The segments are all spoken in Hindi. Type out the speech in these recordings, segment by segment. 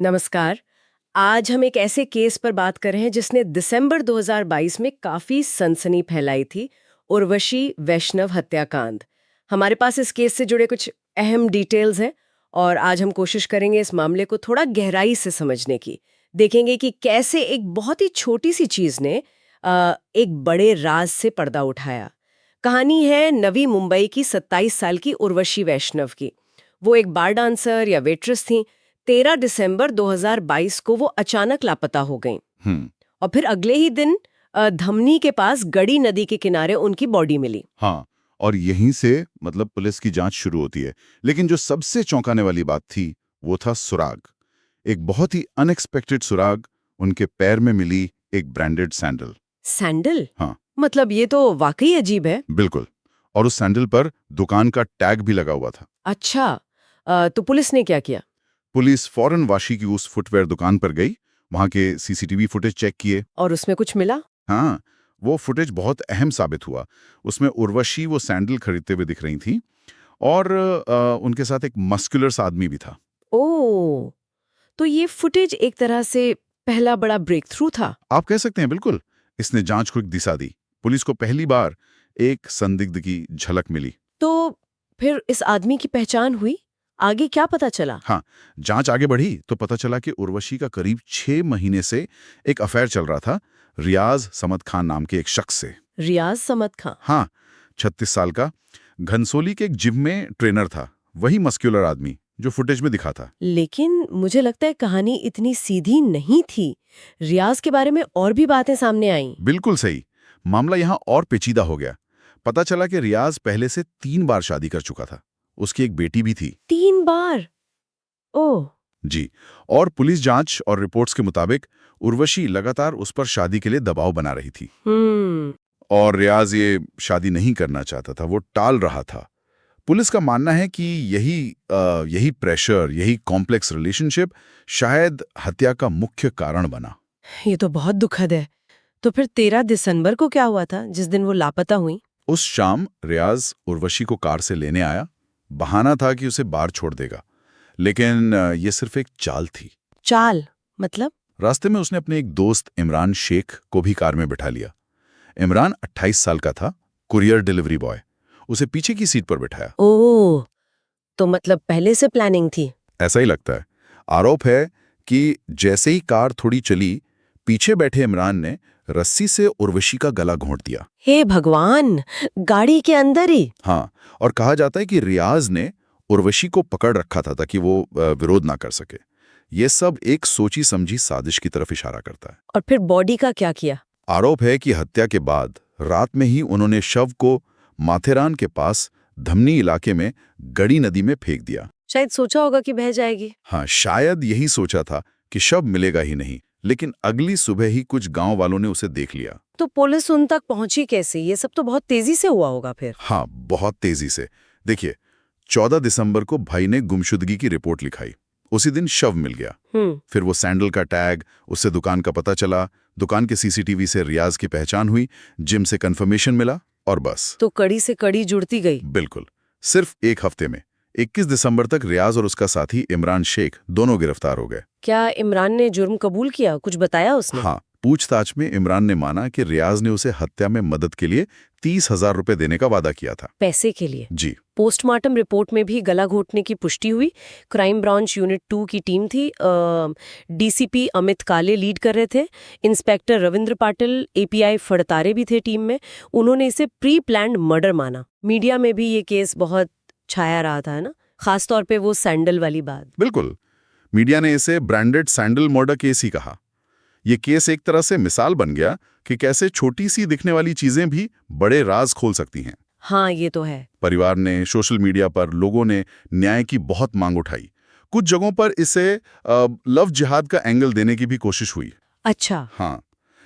नमस्कार। आज हम एक ऐसे केस पर बात कर रहे हैं जिसने दिसंबर 2022 में काफी सनसनी फैलाई थी, उर्वशी वैष्णव हत्याकांड। हमारे पास इस केस से जुड़े कुछ अहम डिटेल्स हैं और आज हम कोशिश करेंगे इस मामले को थोड़ा गहराई से समझने की। देखेंगे कि कैसे एक बहुत ही छोटी सी चीज ने एक बड़े राज से पर्दा उठाया। कहानी है नवी मुंबई की 27 साल की उर्वशी वैष्णव की। वो एक बार डांसर या वेट्रेस थी। 13 दिसंबर 2022 को वो अचानक लापता हो गईं। और फिर अगले ही दिन धमनी के पास गड़ी नदी के किनारे उनकी बॉडी मिली। हाँ, और यहीं से मतलब पुलिस की जांच शुरू होती है। लेकिन जो सबसे चौंकाने वाली बात थी वो था सुराग। एक बहुत ही अनएक्सपेक्टेड सुराग, उनके पैर में मिली एक ब्रांडेड सैंडल। सैंडल? हाँ, मतलब ये तो वाकई अजीब है। बिल्कुल। और उस सैंडल पर दुकान का टैग भी लगा हुआ था। अच्छा, तो पुलिस ने क्या किया? पुलिस फौरन वाशी की उस फुटवेयर दुकान पर गई, वहां के सीसीटीवी फुटेज चेक किए। और उसमें कुछ मिला? हाँ, वो फुटेज बहुत अहम साबित हुआ। उसमें उर्वशी वो सैंडल खरीदते हुए दिख रही थी और उनके साथ एक मस्कुलर सा आदमी भी था। ओह, तो ये फुटेज एक तरह से पहला बड़ा ब्रेक थ्रू था। आप कह सकते हैं, बिल्कुल। इसने जांच को एक दिशा दी। पुलिस को पहली बार एक संदिग्ध की झलक मिली। तो फिर इस आदमी की पहचान हुई? आगे क्या पता चला? हाँ, जांच आगे बढ़ी तो पता चला कि उर्वशी का करीब 6 महीने से एक अफेयर चल रहा था रियाज समद खान नाम के एक शख्स से। रियाज समद खां? हाँ, 36 साल का, घनसोली के एक जिम में ट्रेनर था। वही मस्कुलर आदमी जो फुटेज में दिखा था। लेकिन मुझे लगता है कहानी इतनी सीधी नहीं थी। रियाज के बारे में और भी बातें सामने आईं। बिल्कुल सही। मामला यहाँ और पेचीदा हो गया। पता चला कि रियाज पहले से 3 बार शादी कर चुका था। उसकी एक बेटी भी थी। 3 बार? ओह! जी। और पुलिस जांच और रिपोर्ट्स के मुताबिक उर्वशी लगातार उस पर शादी के लिए दबाव बना रही थी। और रियाज ये शादी नहीं करना चाहता था, वो टाल रहा था। पुलिस का मानना है कि यही प्रेशर, यही कॉम्प्लेक्स रिलेशनशिप शायद हत्या का मुख्य कारण बना। ये तो बहुत दुखद है। तो फिर 13 दिसंबर को क्या हुआ था, जिस दिन वो लापता हुई? उस शाम रियाज उर्वशी को कार से लेने आया। बहाना था कि उसे बाहर छोड़ देगा, लेकिन ये सिर्फ एक चाल थी। चाल? मतलब? रास्ते में उसने अपने एक दोस्त इमरान शेख को भी कार में बिठा लिया। इमरान 28 साल का था, कुरियर डिलीवरी बॉय। उसे पीछे की सीट पर बिठाया। ओह! तो मतलब पहले से प्लानिंग थी। ऐसा ही लगता है। आरोप है कि जैसे ही कार थोड़ी चली, पीछे बैठे इमरान ने रस्सी से उर्वशी का गला घोंट दिया। हे भगवान! गाड़ी के अंदर ही? हाँ, और कहा जाता है कि रियाज ने उर्वशी को पकड़ रखा था ताकि वो विरोध ना कर सके। ये सब एक सोची समझी साजिश की तरफ इशारा करता है। और फिर बॉडी का क्या किया? आरोप है कि हत्या के बाद रात में ही उन्होंने शव को माथेरान के पास धमनी इलाके में गड़ी नदी में फेंक दिया। शायद सोचा होगा कि बह जाएगी। हाँ, शायद यही सोचा था कि शव मिलेगा ही नहीं। लेकिन अगली सुबह ही कुछ गांव वालों ने उसे देख लिया। तो पुलिस उन तक पहुंची कैसे? ये सब तो बहुत तेजी से हुआ होगा फिर। हाँ, बहुत तेजी से। देखिए, 14 दिसंबर को भाई ने गुमशुदगी की रिपोर्ट लिखाई। उसी दिन शव मिल गया। फिर वो सैंडल का टैग, उससे दुकान का पता चला, दुकान के सीसीटीवी से रियाज की पहचान हुई, जिम से कंफर्मेशन मिला, और बस। तो कड़ी से कड़ी जुड़ती गई। बिल्कुल। सिर्फ एक हफ्ते में 21 दिसंबर तक रियाज और उसका साथी इमरान शेख दोनों गिरफ्तार हो गए। क्या इमरान ने जुर्म कबूल किया? कुछ बताया उसने? हाँ, पूछताछ में इमरान ने माना कि रियाज ने उसे हत्या में मदद के लिए 30,000 रुपए देने का वादा किया था। पैसे के लिए? जी। पोस्टमार्टम रिपोर्ट में भी गला घोटने की पुष्टि हुई। क्राइम ब्रांच यूनिट 2 की टीम थी। डीसीपी अमित काले लीड कर रहे थे। इंस्पेक्टर रविंद्र पाटिल, एपीआई फड़तारे भी थे टीम में। उन्होंने इसे प्री प्लान्ड मर्डर माना। मीडिया में भी ये केस बहुत छाया रहा था, है ना? खासतौर पे वो सैंडल वाली बात। बिल्कुल। मीडिया ने इसे ब्रांडेड सैंडल मर्डर केस ही कहा। ये केस एक तरह से मिसाल बन गया कि कैसे छोटी सी दिखने वाली चीजें भी बड़े राज खोल सकती हैं। हाँ, ये तो है। परिवार ने, सोशल मीडिया पर लोगों ने न्याय की बहुत मांग उठाई। कुछ जगहों पर इसे लव जिहाद का एंगल देने की भी कोशिश हुई। अच्छा। हाँ,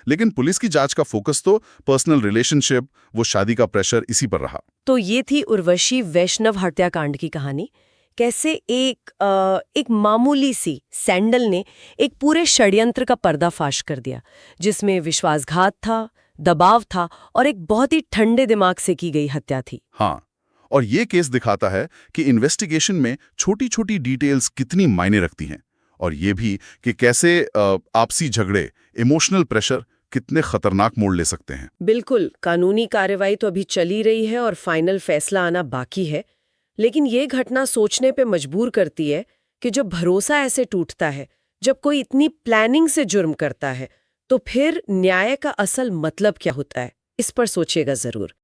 लेकिन पुलिस की जांच का फोकस तो पर्सनल रिलेशनशिप, वो शादी का प्रेशर, इसी पर रहा। तो ये थी उर्वशी वैष्णव हत्याकांड की कहानी। कैसे एक मामूली सी सैंडल ने एक पूरे षड्यंत्र का पर्दाफाश कर दिया, जिसमें विश्वासघात था, दबाव था और एक बहुत ही ठंडे दिमाग से की गई हत्या थी। हाँ, और ये केस दिखाता है कि इन्वेस्टिगेशन में छोटी छोटी डिटेल्स कितनी मायने रखती हैं। और ये भी कि कैसे आपसी झगड़े, इमोशनल प्रेशर कितने खतरनाक मोड़ ले सकते हैं। बिल्कुल, कानूनी कार्रवाई तो अभी चली रही है और फाइनल फैसला आना बाकी है। लेकिन ये घटना सोचने पे मजबूर करती है कि जब भरोसा ऐसे टूटता है, जब कोई इतनी प्लानिंग से जुर्म करता है, तो फिर न्याय का असल मतलब क्या होता है? इस पर सोचिएगा जरूर।